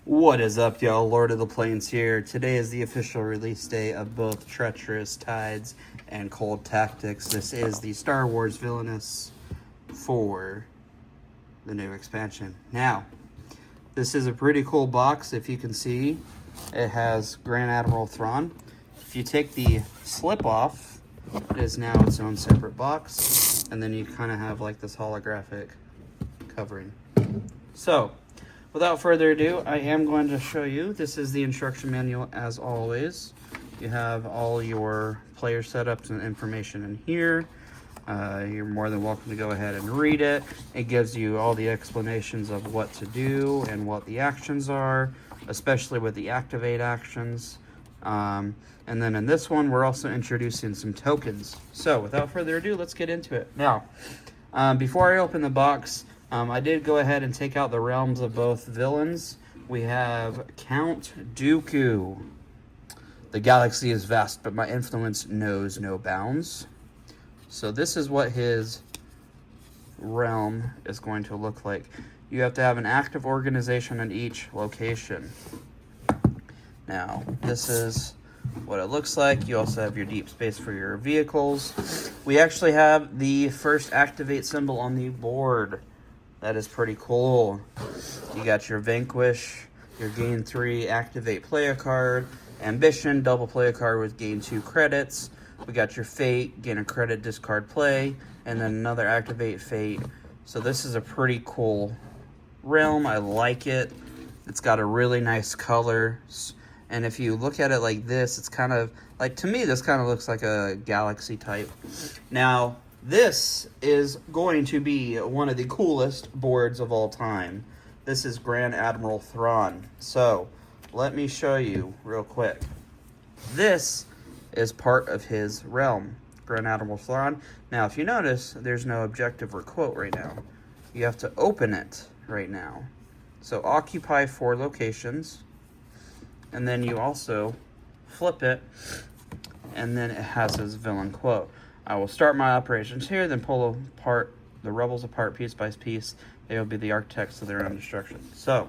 What is up, y'all? Lord of the Plains here. Today is the official release day of both Treacherous Tides and Cold Tactics. This is the Star Wars Villainous for the new expansion. Now, this is a pretty cool box. If you can see, it has Grand Admiral Thrawn. If you take the slip off, it is now its own separate box. And then you kind of have like this holographic covering. So, without further ado, I am going to show you. This is the instruction manual as always. You have all your player setups and information in here. You're more than welcome to go ahead and read it. It gives you all the explanations of what to do and what the actions are, especially with the activate actions. And then in this one, we're also introducing some tokens. So without further ado, let's get into it. Now, before I open the box, I did go ahead and take out the realms of both villains. We have Count Dooku. The galaxy is vast, but my influence knows no bounds. So this is what his realm is going to look like. You have to have an active organization in each location. Now, this is what it looks like. You also have your deep space for your vehicles. We actually have the first activate symbol on the board. That is pretty cool. You got your Vanquish, your gain 3, activate, play a card. Ambition, double play a card with gain 2 credits. We got your Fate, gain a credit, discard, play. And then another activate, Fate. So this is a pretty cool realm. I like it. It's got a really nice color. And if you look at it like this, it's kind of, like, to me, this kind of looks like a galaxy type. Now, this is going to be one of the coolest boards of all time. This is Grand Admiral Thrawn. So, let me show you real quick. This is part of his realm, Grand Admiral Thrawn. Now, if you notice, there's no objective or quote right now. You have to open it right now. So, occupy 4 locations. And then you also flip it, and then it has his villain quote. I will start my operations here, then pull apart the rebels apart piece by piece. They will be the architects of their own destruction. So,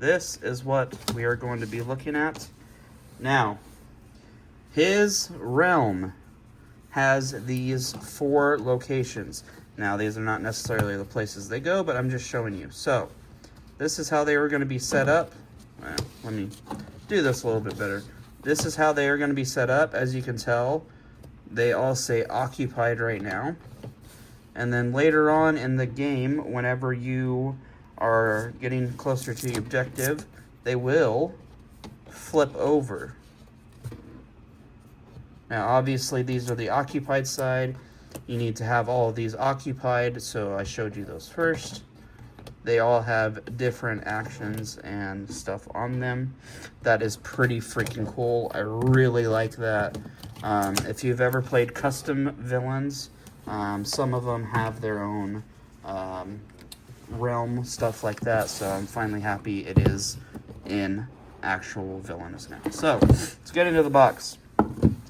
this is what we are going to be looking at. Now, his realm has these 4 locations. Now, these are not necessarily the places they go, but I'm just showing you. So, this is how they were going to be set up. Well, let me do this a little bit better. This is how they are going to be set up. As you can tell, they all say occupied right now. And then later on in the game, whenever you are getting closer to the objective, they will flip over. Now, obviously, these are the occupied side. You need to have all of these occupied, so I showed you those first. They all have different actions and stuff on them. That is pretty freaking cool. I really like that. If you've ever played custom villains, some of them have their own realm, stuff like that. So I'm finally happy it is in actual Villainous now. So let's get into the box.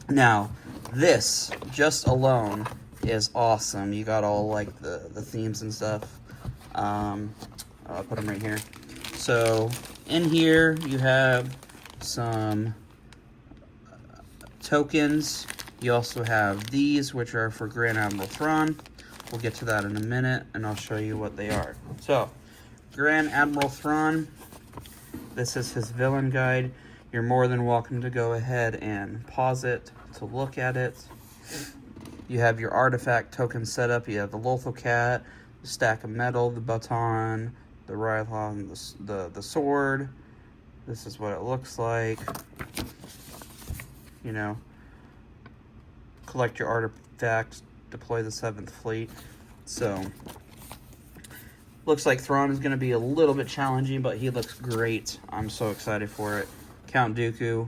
Now, this just alone is awesome. You got all like the themes and stuff. I'll put them right here. So in here you have some tokens. You also have these, which are for Grand Admiral Thrawn. We'll get to that in a minute, and I'll show you what they are. So, Grand Admiral Thrawn, this is his villain guide. You're more than welcome to go ahead and pause it to look at it. You have your artifact token setup. You have the Lothal Cat, the stack of metal, the baton, the rifle, and the sword. This is what it looks like. You know, collect your artifacts, deploy the 7th Fleet. So, looks like Thrawn is going to be a little bit challenging, but he looks great. I'm so excited for it. Count Dooku,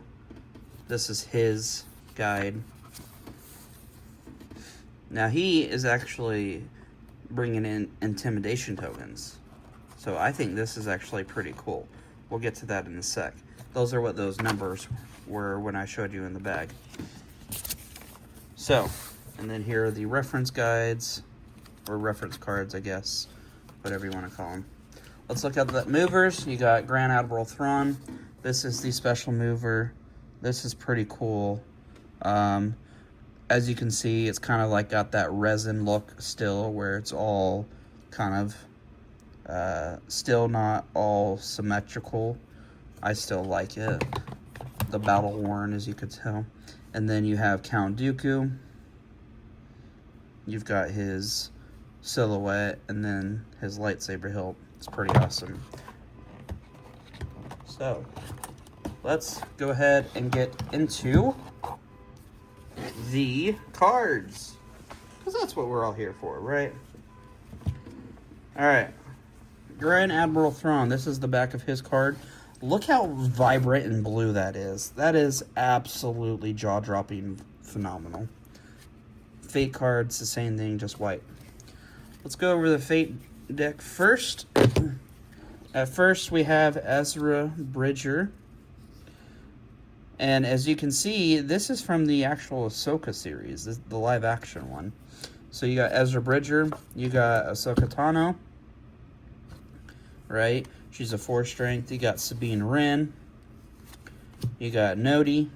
this is his guide. Now, he is actually bringing in intimidation tokens. So I think this is actually pretty cool. We'll get to that in a sec. Those are what those numbers were when I showed you in the bag. So, and then here are the reference guides, or reference cards, I guess, whatever you want to call them. Let's look at the movers. You got Grand Admiral Thrawn. This is the special mover. This is pretty cool. As you can see, it's kind of like got that resin look still, where it's all kind of still not all symmetrical. I still like it. The battle worn, as you could tell. And then you have Count Dooku. You've got his silhouette and then his lightsaber hilt. It's pretty awesome. So, let's go ahead and get into the cards. Because that's what we're all here for, right? Alright. Grand Admiral Thrawn. This is the back of his card. Look how vibrant and blue that is. That is absolutely jaw-dropping phenomenal. Fate cards, the same thing, just white. Let's go over the Fate deck first. At first, we have Ezra Bridger. And as you can see, this is from the actual Ahsoka series, the live-action one. So you got Ezra Bridger, you got Ahsoka Tano, right? She's a 4-strength. You got Sabine Wren. You got Noti,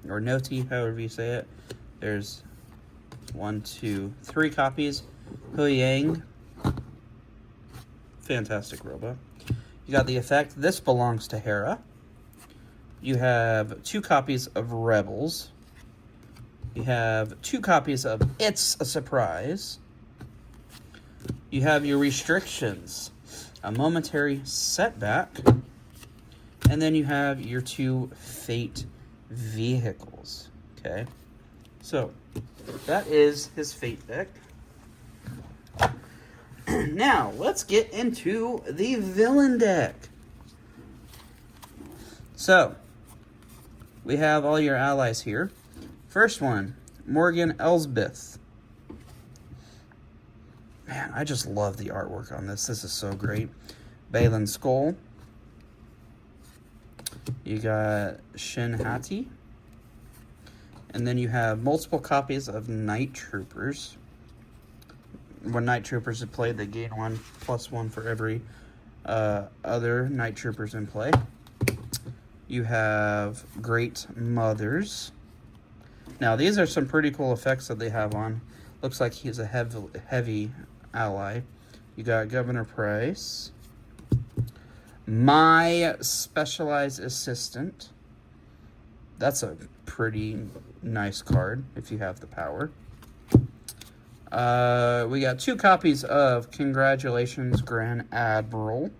or Noti, however you say it. There's 1, 2, 3 copies. Huyang. Fantastic robot. You got the effect. This belongs to Hera. You have 2 copies of Rebels. You have 2 copies of It's a Surprise. You have your restrictions. A momentary setback. And then you have your 2 Fate vehicles. Okay. So, that is his Fate deck. Now, let's get into the villain deck. So, we have all your allies here. First one, Morgan Elsbeth. Man, I just love the artwork on this. This is so great. Balin Skull. You got Shin Hati. And then you have multiple copies of Night Troopers. When Night Troopers are played, they gain 1+1 for every other Night Troopers in play. You have Great Mothers. Now, these are some pretty cool effects that they have on. Looks like he's a heavy ally. You got Governor Price. My Specialized Assistant. That's a pretty nice card if you have the power. We got 2 copies of Congratulations, Grand Admiral.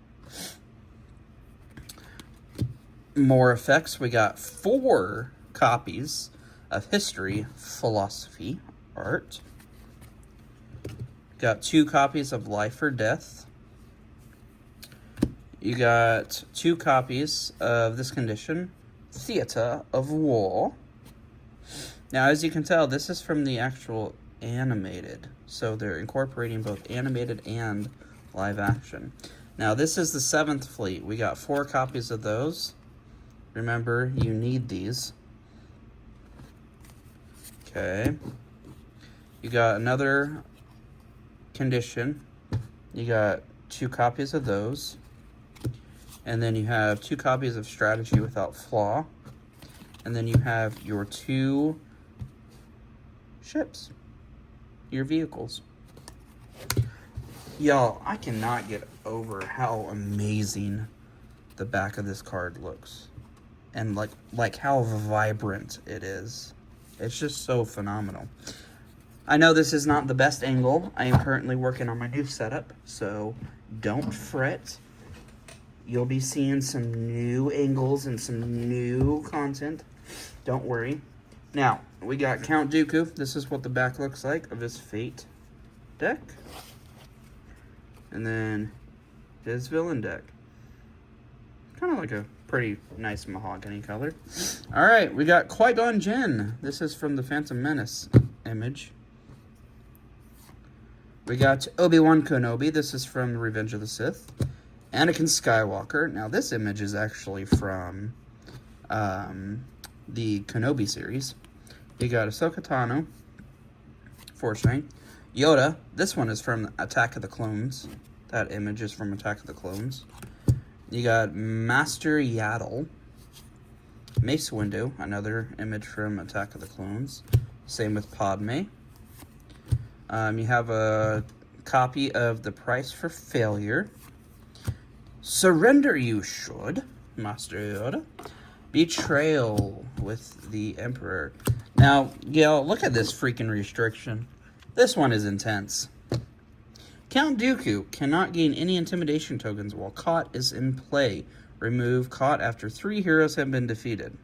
More effects. We got 4 copies of History, Philosophy, Art. Got 2 copies of Life or Death. You got 2 copies of this condition, Theater of War. Now, as you can tell, this is from the actual animated. So they're incorporating both animated and live action. Now, this is the 7th Fleet. We got 4 copies of those. Remember, you need these. Okay. You got another condition. You got 2 copies of those. And then you have 2 copies of Strategy Without Flaw. And then you have your 2 ships. Your vehicles. Y'all, I cannot get over how amazing the back of this card looks. And like how vibrant it is. It's just so phenomenal. I know this is not the best angle. I am currently working on my new setup, so don't fret. You'll be seeing some new angles and some new content. Don't worry. Now, we got Count Dooku. This is what the back looks like of his Fate deck. And then his villain deck. Kind of like a pretty nice mahogany color. Alright, we got Qui-Gon Jinn. This is from the Phantom Menace image. We got Obi-Wan Kenobi. This is from Revenge of the Sith. Anakin Skywalker. Now, this image is actually from the Kenobi series. You got Ahsoka Tano, 4-strength. Yoda. This one is from Attack of the Clones. That image is from Attack of the Clones. You got Master Yaddle. Mace Windu, another image from Attack of the Clones. Same with Padme. You have a copy of The Price for Failure. Surrender You Should, Master Yoda. Betrayal with the Emperor. Now, Gail, look at this freaking restriction. This one is intense. Count Dooku cannot gain any intimidation tokens while Caught is in play. Remove Caught after 3 heroes have been defeated.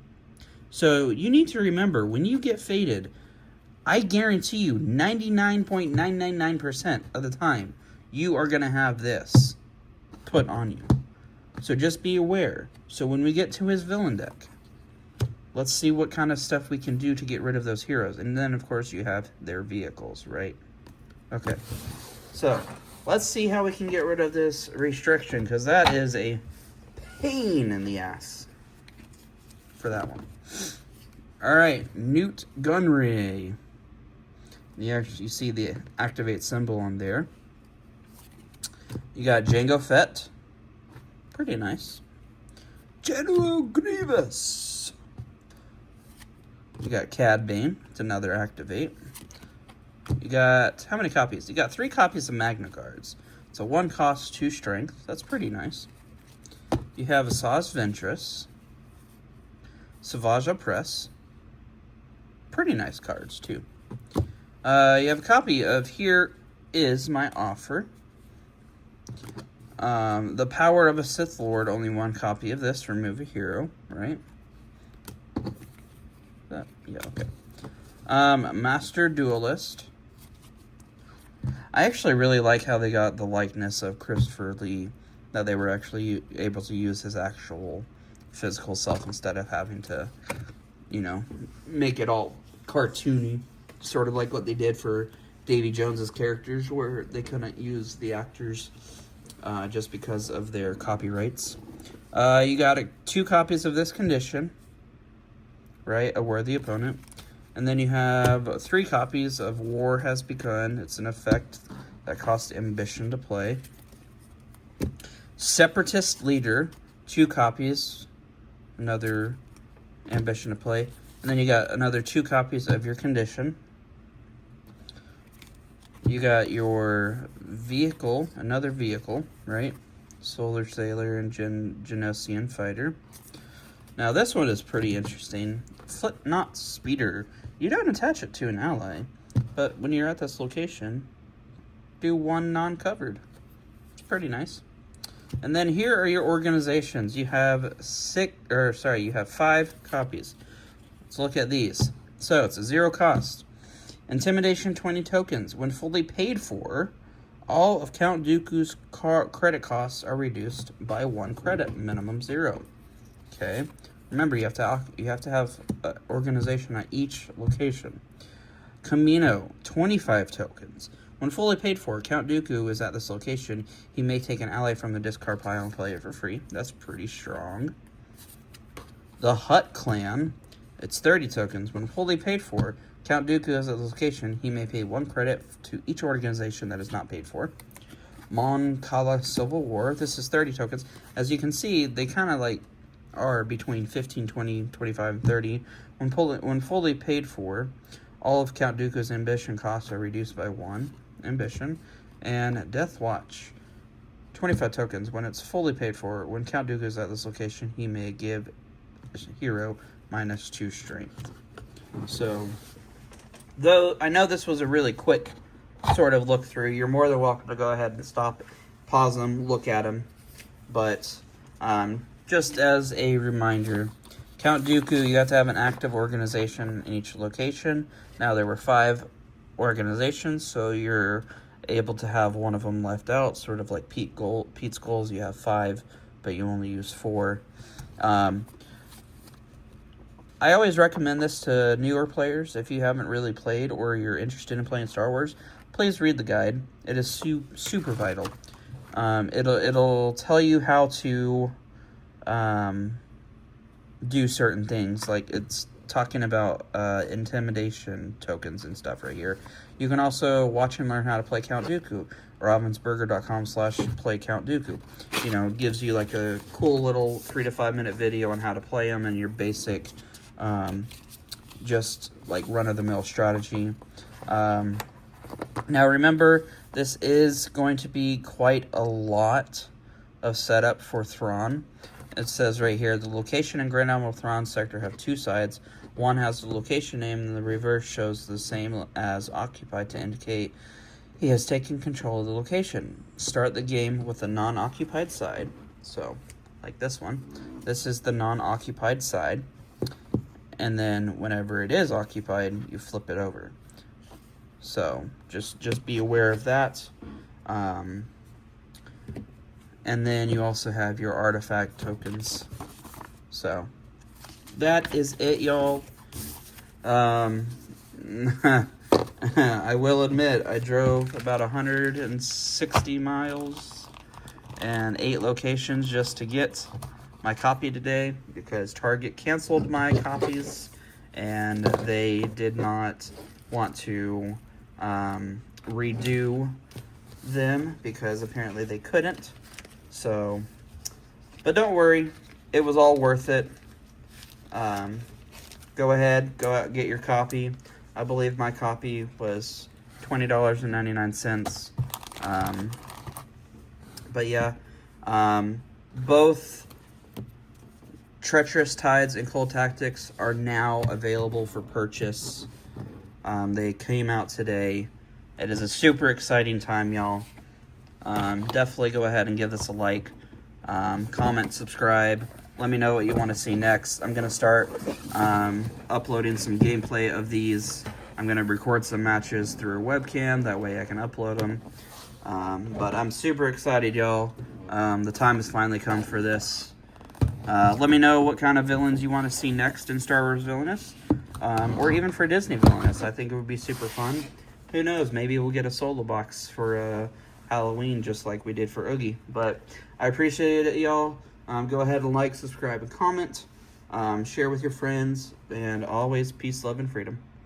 So, you need to remember, when you get fated, I guarantee you 99.999% of the time, you are going to have this put on you. So just be aware. So when we get to his villain deck, let's see what kind of stuff we can do to get rid of those heroes. And then, of course, you have their vehicles, right? Okay. So, let's see how we can get rid of this restriction, because that is a pain in the ass for that one. Alright, Newt Gunray. You see the activate symbol on there. You got Jango Fett. Pretty nice. General Grievous. You got Cad Bane. It's another activate. You got, how many copies? You got 3 copies of Magna Guards. So 1 cost, 2 strength. That's pretty nice. You have Asajj Ventress. Savage Opress. Pretty nice cards, too. You have a copy of Here Is My Offer. The Power of a Sith Lord, only 1 copy of this. Remove a hero, right? Yeah, okay. Master Duelist. I actually really like how they got the likeness of Christopher Lee, that they were actually able to use his actual physical self instead of having to, you know, make it all cartoony, sort of like what they did for Davy Jones's characters, where they couldn't use the actors just because of their copyrights. You got 2 copies of this condition, right? A worthy opponent. And then you have 3 copies of War Has Begun. It's an effect that costs ambition to play. Separatist Leader, 2 copies, another ambition to play. And then you got another 2 copies of your condition. You got your vehicle, another vehicle, right? Solar Sailor and Genosian Fighter. Now this one is pretty interesting. Flipknot Speeder. You don't attach it to an ally, but when you're at this location, do 1 non-covered. It's pretty nice. And then here are your organizations. You have 5 copies. Let's look at these. So it's a 0 cost. Intimidation 20 tokens. When fully paid for, all of Count Dooku's credit costs are reduced by 1 credit, minimum 0. Okay. Remember, you have to have organization at each location. Camino, 25 tokens. When fully paid for, Count Dooku is at this location. He may take an ally from the discard pile and play it for free. That's pretty strong. The Hutt Clan, it's 30 tokens. When fully paid for, Count Dooku is at the location. He may pay 1 credit to each organization that is not paid for. Mon Cala Civil War, this is 30 tokens. As you can see, they kind of like are between 15, 20, 25, and 30. When fully paid for, all of Count Dooku's ambition costs are reduced by 1 ambition. And Death Watch, 25 tokens. When it's fully paid for, when Count Dooku is at this location, he may give hero minus 2 strength. So, though I know this was a really quick sort of look through, you're more than welcome to go ahead and stop, pause them, look at them. But, just as a reminder, Count Dooku, you have to have an active organization in each location. Now, there were 5 organizations, so you're able to have one of them left out, sort of like Pete's Goals. You have 5, but you only use 4. I always recommend this to newer players. If you haven't really played or you're interested in playing Star Wars, please read the guide. It is super vital. It'll tell you how to do certain things, like it's talking about intimidation tokens and stuff right here. You can also watch and learn how to play Count Dooku. ravensburger.com/playcountdooku. You know, it gives you like a cool little 3 to 5 minute video on how to play them and your basic, just like run-of-the-mill strategy. Now remember, this is going to be quite a lot of setup for Thrawn. It says right here, the location and Grand Admiral Thrawn sector have 2 sides. One has the location name, and the reverse shows the same as occupied to indicate he has taken control of the location. Start the game with the non-occupied side. So, like this one. This is the non-occupied side. And then whenever it is occupied, you flip it over. So, just be aware of that. And then you also have your artifact tokens. So, that is it, y'all. I will admit, I drove about 160 miles and 8 locations just to get my copy today because Target canceled my copies and they did not want to redo them because apparently they couldn't. So, but don't worry, it was all worth it. Go ahead, go out and get your copy. I believe my copy was $20.99. But yeah, both Treacherous Tides and Cold Tactics are now available for purchase. They came out today. It is a super exciting time, y'all. Definitely go ahead and give this a like. Comment, subscribe. Let me know what you want to see next. I'm going to start uploading some gameplay of these. I'm going to record some matches through a webcam. That way I can upload them. But I'm super excited, y'all. The time has finally come for this. Let me know what kind of villains you want to see next in Star Wars Villainous. Or even for Disney Villainous. I think it would be super fun. Who knows? Maybe we'll get a solo box for Halloween just like we did for Oogie. But I appreciate it, y'all. Go ahead and like, subscribe, and comment. Share with your friends. And always peace, love, and freedom.